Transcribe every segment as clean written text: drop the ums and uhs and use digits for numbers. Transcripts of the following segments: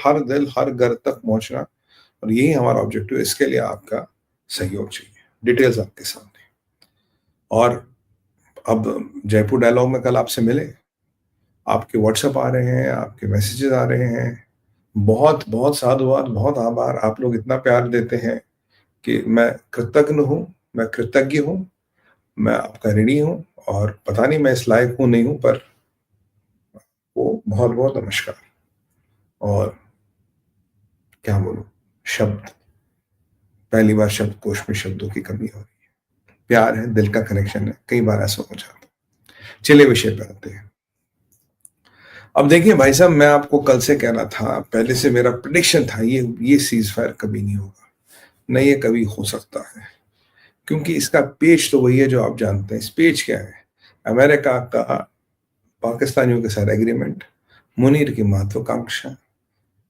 हर दिल, हर घर तक पहुंचना, और यही हमारा ऑब्जेक्टिव है। इसके लिए आपका सहयोग चाहिए। डिटेल्स आपके सामने। और अब जयपुर डायलॉग में कल आपसे मिले, आपके व्हाट्सएप आ रहे हैं, आपके मैसेजेस आ रहे हैं। बहुत बहुत साधुवाद, बहुत आभार। आप लोग इतना प्यार देते हैं कि मैं कृतज्ञ हूँ, मैं कृतज्ञ हूँ, मैं आपका ऋणी हूँ। और पता नहीं मैं इस लायक हूँ नहीं हूँ, पर वो बहुत बहुत नमस्कार। और क्या बोलूं, शब्द, पहली बार शब्दकोश में शब्दों की कमी हो रही है। प्यार है, दिल का कनेक्शन है, कई बार ऐसा हो जाता है। चलिए विषय पे आते हैं। अब देखिए भाई साहब, मैं आपको कल से कह रहा था, पहले से मेरा प्रेडिक्शन था, ये सीज फायर कभी नहीं होगा, न ये कभी हो सकता है। क्योंकि इसका पेच तो वही है जो आप जानते हैं। इस पेच क्या है? अमेरिका का पाकिस्तानियों के साथ एग्रीमेंट, मुनीर की महत्वाकांक्षा,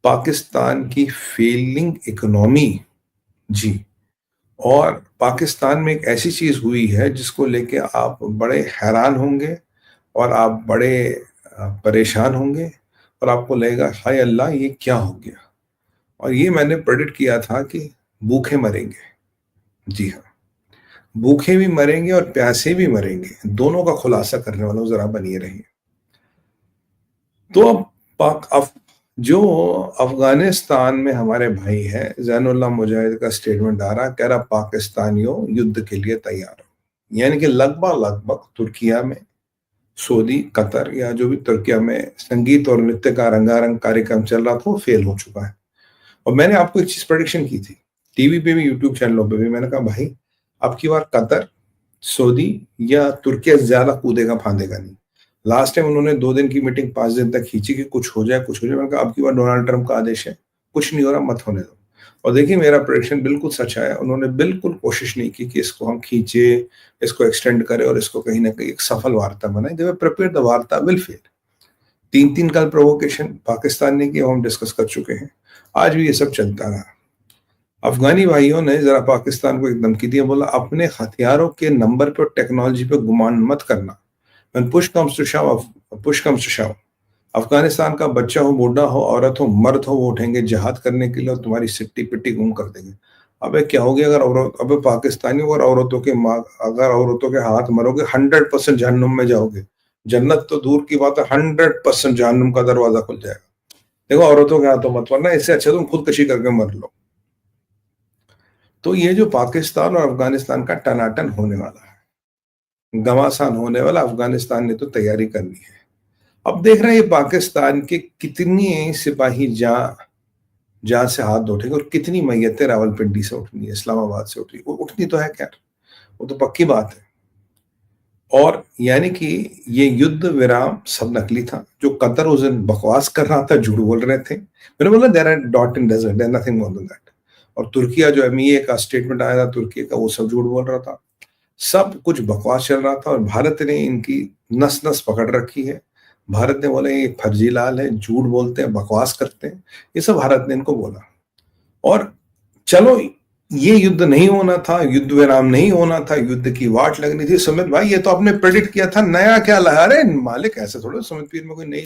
पाकिस्तान की फेलिंग इकोनॉमी जी, और पाकिस्तान में एक ऐसी चीज हुई है जिसको लेके आप बड़े हैरान होंगे, और आप बड़े परेशान होंगे, और आपको लगेगा हाय अल्लाह ये क्या हो गया। और ये मैंने प्रेडिक्ट किया था कि भूखे मरेंगे। जी हाँ, भूखे भी मरेंगे और प्यासे भी मरेंगे, दोनों का खुलासा करने वाला हूं, जरा बनिए रहिए। तो अब पाक अफ, जो अफगानिस्तान में हमारे भाई हैं, जैनुल्लाह मुजाहिद का स्टेटमेंट आ रहा, कह रहा पाकिस्तानियों युद्ध के लिए तैयार हो। यानी कि लगभग लगभग तुर्किया में, सऊदी, कतर, या जो भी तुर्किया में संगीत और नृत्य का रंगारंग कार्यक्रम चल रहा था वो फेल हो चुका है। और मैंने आपको एक चीज प्रेडिक्शन की थी, टीवी पे भी, यूट्यूब चैनलों पे भी। मैंने कहा भाई अब की बार कतर, सऊदी या तुर्किया ज्यादा कूदेगा फांदेगा नहीं। लास्ट टाइम उन्होंने 2 दिन की मीटिंग 5 दिन तक खींची कि कुछ हो जाए, कुछ हो जाए। मैंने कहा अब की बार डोनाल्ड ट्रंप का आदेश है, कुछ नहीं हो रहा, मत होने दो। और देखिए मेरा प्रेडिक्शन बिल्कुल सच आया। उन्होंने बिल्कुल कोशिश नहीं की कि इसको हम खींचे, इसको एक्सटेंड करें और इसको कहीं ना कहीं एक सफल वार्ता बनाए। जब प्रिपेयर द वार्ता विल फेल। 3-3 कल प्रोवोकेशन पाकिस्तान ने की, हम डिस्कस कर चुके हैं। आज भी ये सब चलता रहा। अफगानी भाइयों ने जरा पाकिस्तान को एक धमकी दिया, बोला अपने हथियारों के नंबर पे और टेक्नोलॉजी पे गुमान मत करना। When push comes to shove, push comes to shove, Afghanistan का बच्चा हो, बूढ़ा हो, औरत हो, मर्द हो, वो उठेंगे जिहाद करने के लिए और तुम्हारी सिट्टी पिट्टी गुम कर देंगे। अबे क्या हो गया अगर औरत, अबे पाकिस्तानी और औरतों के अगर औरतों के हाथ मरोगे 100% जहन्नुम में जाओगे। जन्नत तो दूर की बात है, 100% जहन्नुम का दरवाजा खुल जाएगा। देखो औरतों के हाथों मत मरना, इससे अच्छा तुम खुदकशी करके मर लो। तो ये जो पाकिस्तान और अफगानिस्तान का टनाटन होने वाला है, घमासान होने वाला, अफगानिस्तान ने तो तैयारी करनी है। अब देख रहे हैं पाकिस्तान के कितनी सिपाही जहां से हाथ धो उठेंगे, और कितनी मैयतें रावलपिंडी से उठनी है, इस्लामाबाद से उठनी तो है, खैर वो तो पक्की बात है। और यानी कि ये युद्ध विराम सब नकली था। जो कतर उस दिन बकवास कर रहा था, झूठ बोल रहे थे। मैंने बोला there are dot in desert, there nothing more than that. और तुर्किया जो एमईए का स्टेटमेंट आया था तुर्की का, वो सब झूठ बोल रहा था। सब कुछ बकवास चल रहा था, और भारत ने इनकी नस नस पकड़ रखी है। भारत ने बोला ये फर्जी लाल है, झूठ बोलते हैं, बकवास करते हैं, ये सब भारत ने इनको बोला। और चलो ये युद्ध नहीं होना था, युद्ध विराम नहीं होना था, युद्ध की वाट लगनी थी। सुमित भाई ये तो आपने प्रेडिक्ट किया था, नया क्या लगा रहे मालिक, ऐसे थोड़ा सुमित पीर में कोई नई,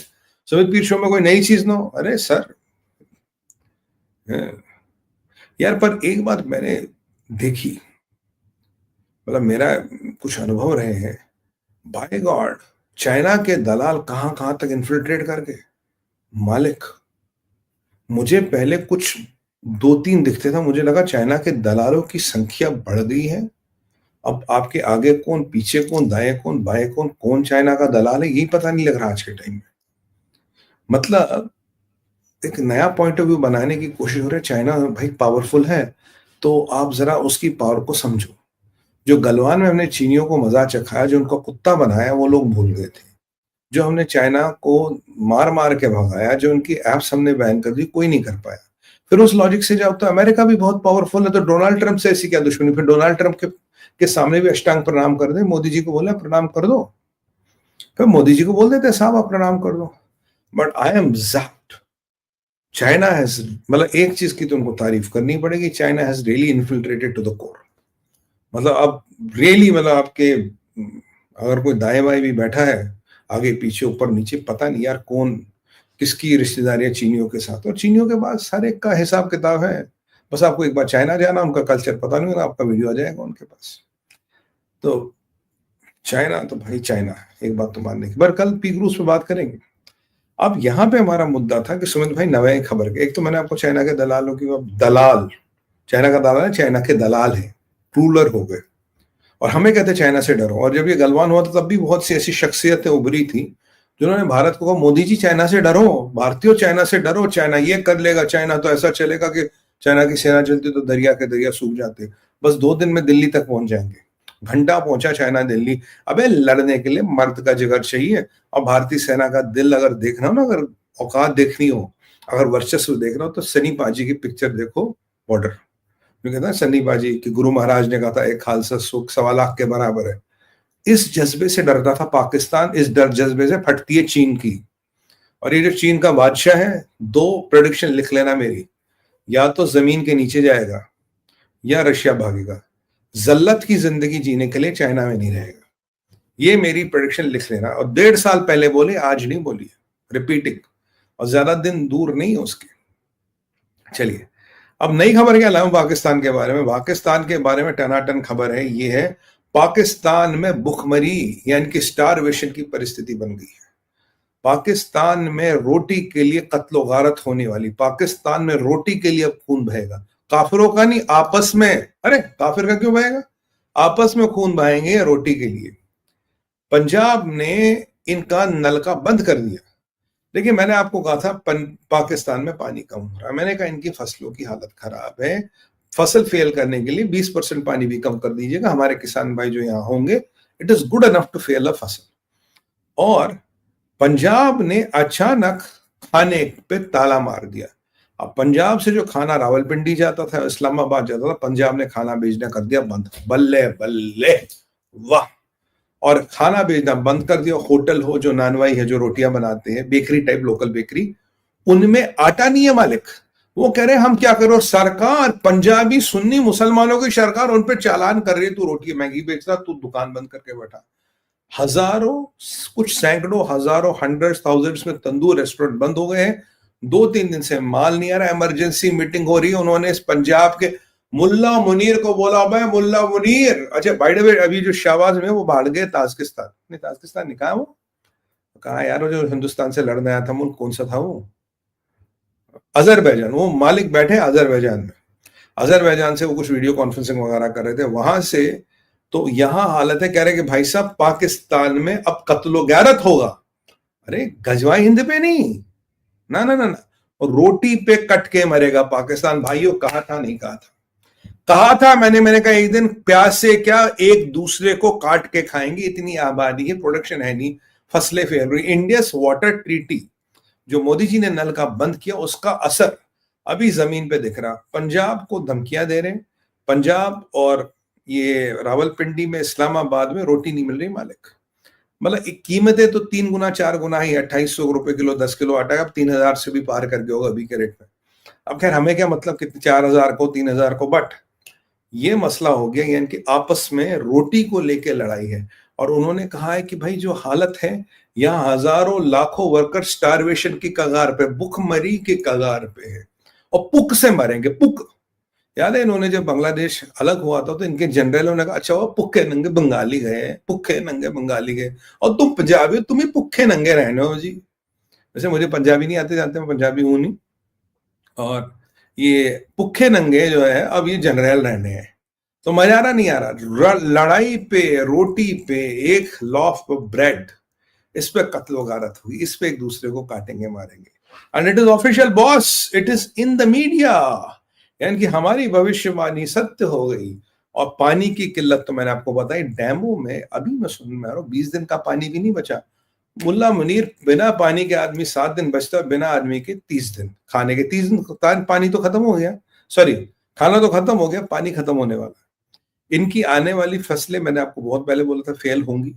सुमित पीर शो में कोई नई चीज ना हो। अरे सर यार, पर एक बात मैंने देखी, मतलब मेरा कुछ अनुभव रहे हैं, बाय गॉड चाइना के दलाल कहां कहां तक इन्फिल्ट्रेट कर गए मालिक। मुझे पहले कुछ 2-3 दिखते था, मुझे लगा चाइना के दलालों की संख्या बढ़ गई है। अब आपके आगे कौन, पीछे कौन, दाएं कौन, बाएं कौन, कौन चाइना का दलाल है, यही पता नहीं लग रहा आज के टाइम में। मतलब एक नया पॉइंट ऑफ व्यू बनाने की कोशिश हो रही है। चाइना भाई पावरफुल है, तो आप जरा उसकी पावर को समझो। जो गलवान में हमने चीनियों को मजा चखाया, जो उनका कुत्ता बनाया, वो लोग भूल गए थे। जो हमने चाइना को मार मार के भगाया, जो उनकी एप्स हमने बैन कर दी, कोई नहीं कर पाया। फिर उस लॉजिक से जाओ तो अमेरिका भी बहुत पावरफुल है, तो डोनाल्ड ट्रंप से ऐसी क्या दुश्मनी? फिर डोनाल्ड ट्रंप के सामने भी अष्टांग प्रणाम कर दे। मोदी जी को बोला प्रणाम कर दो, फिर मोदी जी को बोल देते साहब आप प्रणाम कर दो। But I am zapped. China has, मतलब एक चीज की तो उनको तारीफ करनी पड़ेगी, China has really infiltrated to the core. मतलब अब रियली, मतलब आपके अगर कोई दाएं बाएं भी बैठा है, आगे पीछे ऊपर नीचे, पता नहीं यार कौन किसकी रिश्तेदारी है चीनियों के साथ, और चीनियों के पास हर एक का हिसाब किताब है। बस आपको एक बार चाइना जाना, उनका कल्चर पता नहीं होगा, आपका वीडियो आ जाएगा उनके पास। तो चाइना तो भाई चाइना है, एक बात तो मानने की, पर कल पीक रूस पे बात करेंगे। अब यहाँ पे हमारा मुद्दा था कि सुमित भाई नवे खबर के, एक तो मैंने आपको चाइना के दलालों की, दलाल चाइना का दलाल है, चाइना के दलाल है, रूलर हो गए, और हमें कहते चाइना से डरो। और जब ये गलवान हुआ था तब भी बहुत सी ऐसी शख्सियतें उभरी थी जिन्होंने भारत को कहा मोदी जी चाइना से डरो, भारतीयों चाइना से डरो, चाइना ये कर लेगा, चाइना तो ऐसा चलेगा कि चाइना की सेना चलती तो दरिया के दरिया सूख जाते, बस 2 दिन में दिल्ली तक पहुंच जाएंगे। घंटा पहुंचा चाइना दिल्ली। अबे लड़ने के लिए मर्द का जिगर चाहिए, और भारतीय सेना का दिल अगर देखना हो ना, अगर औकात देखनी हो, अगर वर्चस्व देखना हो, तो सनी पाजी की पिक्चर देखो, बॉर्डर। जो कहता है सन्नी पाजी कि गुरु महाराज ने कहा था एक खालसा सुख 1.25 लाख के बराबर है। इस जज्बे से डरता था पाकिस्तान, इस डर जज्बे से फटती है चीन की। और ये जो चीन का बादशाह है, 2 प्रेडिक्शन लिख लेना मेरी, या तो जमीन के नीचे जाएगा या रशिया भागेगा। जल्लत की जिंदगी जीने के लिए चाइना में नहीं रहेगा, ये मेरी प्रेडिक्शन लिख लेना। और 1.5 साल पहले बोले, आज नहीं बोली, रिपीटिंग, और ज्यादा दिन दूर नहीं है उसके। चलिए अब नई खबर क्या लाऊं पाकिस्तान के बारे में। पाकिस्तान के बारे में टनाटन खबर है, ये है पाकिस्तान में भुखमरी यानी कि स्टारवेशन की परिस्थिति बन गई है। पाकिस्तान में रोटी के लिए कत्लो गारत होने वाली, पाकिस्तान में रोटी के लिए अब खून बहेगा, काफिरों का नहीं, आपस में। अरे काफिर का क्यों बहेगा, आपस में खून बहाएंगे रोटी के लिए। पंजाब ने इनका नलका बंद कर दिया। देखिए मैंने आपको कहा था पाकिस्तान में पानी कम हो रहा है, मैंने कहा इनकी फसलों की हालत खराब है, फसल फेल करने के लिए 20% पानी भी कम कर दीजिएगा, हमारे किसान भाई जो यहाँ होंगे, it is good enough to fail a फसल। और पंजाब ने अचानक खाने पे ताला मार दिया। अब पंजाब से जो खाना रावलपिंडी जाता था, इस्लामाबाद जाता था, पंजाब ने खाना भेजना कर दिया बंद। बल्ले बल्ले, वाह। और खाना भेजना बंद कर दिया। होटल हो, जो नानवाई है, जो रोटियां बनाते हैं, बेकरी टाइप, लोकल बेकरी, उनमें आटा नहीं है मालिक। वो कह रहे हैं हम क्या करो, सरकार, पंजाबी सुन्नी मुसलमानों की सरकार उन पे चालान कर रही है, तू रोटी महंगी बेच रहा, तू दुकान बंद करके बैठा। हजारों, कुछ सैकड़ों, हजारों, हंड्रेड्स, थाउजेंड्स में तंदूर रेस्टोरेंट बंद हो गए हैं। 2-3 दिन से माल नहीं आ रहा। इमरजेंसी मीटिंग हो रही है, उन्होंने इस पंजाब के मुल्ला मुनीर को बोला, मैं मुल्ला मुनीर, अच्छा बाय द वे अभी जो शहबाज में वो भाड़ गए ताजिकिस्तान, नहीं ताजिकिस्तान नहीं, कहा वो, कहा यार वो जो हिंदुस्तान से लड़ने आया था मुल्क, कौन सा था वो, अजरबैजान। वो मालिक बैठे अजरबैजान में, अजरबैजान से वो कुछ वीडियो कॉन्फ्रेंसिंग वगैरह कर रहे थे वहां से। तो यहां हालत है, कह रहे कि भाई साहब पाकिस्तान में अब कत्लो गैरत होगा। अरे गजवा हिंद पे नहीं, ना ना ना ना, रोटी पे कट के मरेगा पाकिस्तान। भाइयों कहा था, नहीं कहा था, कहा था मैंने कहा एक दिन प्यास से क्या एक दूसरे को काट के खाएंगे, इतनी आबादी है, प्रोडक्शन है नहीं, फसलें फेल रही। इंडियस वाटर ट्रीटी जो मोदी जी ने नल का बंद किया, उसका असर अभी जमीन पे दिख रहा। पंजाब को धमकियां दे रहे हैं, पंजाब और ये रावलपिंडी में, इस्लामाबाद में रोटी नहीं मिल रही मालिक। मतलब कीमतें तो 3 गुना 4 गुना ही, 2800 रुपए किलो 10 किलो आटा, अब 3000 से भी पार कर गया होगा अभी के रेट में। अब खैर हमें क्या मतलब कितने, 4000 को 3000 को, बट ये मसला हो गया, यानी कि आपस में रोटी को लेके लड़ाई है। और उन्होंने कहा है कि भाई जो हालत है, यहाँ हजारों लाखों वर्कर स्टारवेशन की कगार पे, भुखमरी के कगार पे है, और पुक से मरेंगे, पुक। याद है इन्होंने जब बांग्लादेश अलग हुआ था तो इनके जनरलों ने कहा अच्छा वो पुखे नंगे बंगाली गए, पुखे नंगे बंगाली गए, और तुम पंजाबी हो, तुम ही पुखे नंगे रहने हो जी। वैसे मुझे पंजाबी नहीं आते, जानते मैं पंजाबी हूं नहीं। और ये पुखे नंगे जो है अब ये जनरल रहने हैं, तो मजा आ रहा नहीं आ रहा। लड़ाई पे, रोटी पे, एक लॉफ ब्रेड, इस पे कत्लो गारत हुई, इस पे एक दूसरे को काटेंगे मारेंगे। And it is official boss, it is in the media, यानी कि हमारी भविष्यवाणी सत्य हो गई। और पानी की किल्लत तो मैंने आपको बताई, डैमों में अभी मैं सुन में आ रहा हूँ 20 दिन का पानी भी नहीं बचा। मुल्ला मुनीर, बिना पानी के आदमी 7 दिन बचता है, बिना आदमी के 30 दिन, खाने के 30 दिन पानी तो खत्म हो गया, सॉरी खाना तो खत्म हो गया, पानी खत्म होने वाला। इनकी आने वाली फसलें, मैंने आपको बहुत पहले बोला था, फेल होंगी।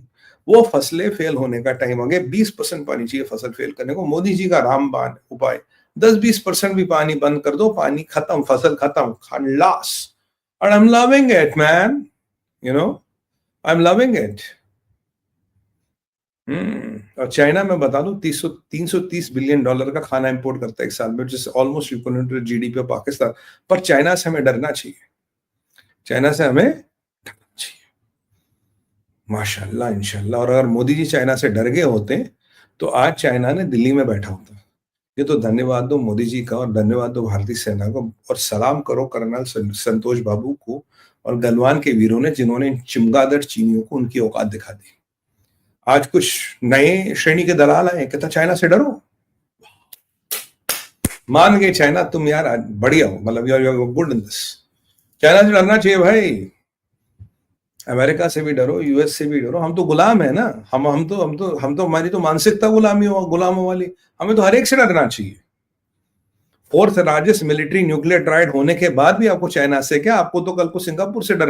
वो फसलें फेल होने का टाइम आ गया। 20% पानी चाहिए फसल फेल करने को। मोदी जी का रामबाण उपाय, 10-20% भी पानी बंद कर दो, पानी खत्म, फसल खत्म, खलास। और I am loving it man, you know, I am loving it. और चाइना में बता दूं 330 बिलियन डॉलर का खाना इंपोर्ट करता है एक साल में, जिससे almost equivalent to GDP of Pakistan. पर चाइना से हमें डरना चाहिए, चाइना से हमें डरना चाहिए, माशाल्लाह इंशाल्लाह। और अगर मोदी जी चाइना से डर गए होते तो आज चाइना ने दिल्ली में बैठा होता। ये तो धन्यवाद दो मोदी जी का, और धन्यवाद दो भारतीय सेना को, और सलाम करो कर्नल संतोष बाबू को और गलवान के वीरों ने, जिन्होंने चिमगादड़ चीनियों को उनकी औकात दिखा दी। आज कुछ नए श्रेणी के दलाल आए, कहता चाइना से डरो, मान गए चाइना तुम यार बढ़िया हो, मतलब you are good in this. China से डरना चाहिए भाई, अमेरिका से भी डरो, यूएस से भी डरो, हम तो गुलाम है ना, हम तो हमारी तो मानसिकता गुलामों वाली, हमें तो हर एक से डरना चाहिए। Fourth largest military nuclear triad होने के बाद भी आपको चाइना से क्या, आपको तो कल को सिंगापुर से डरना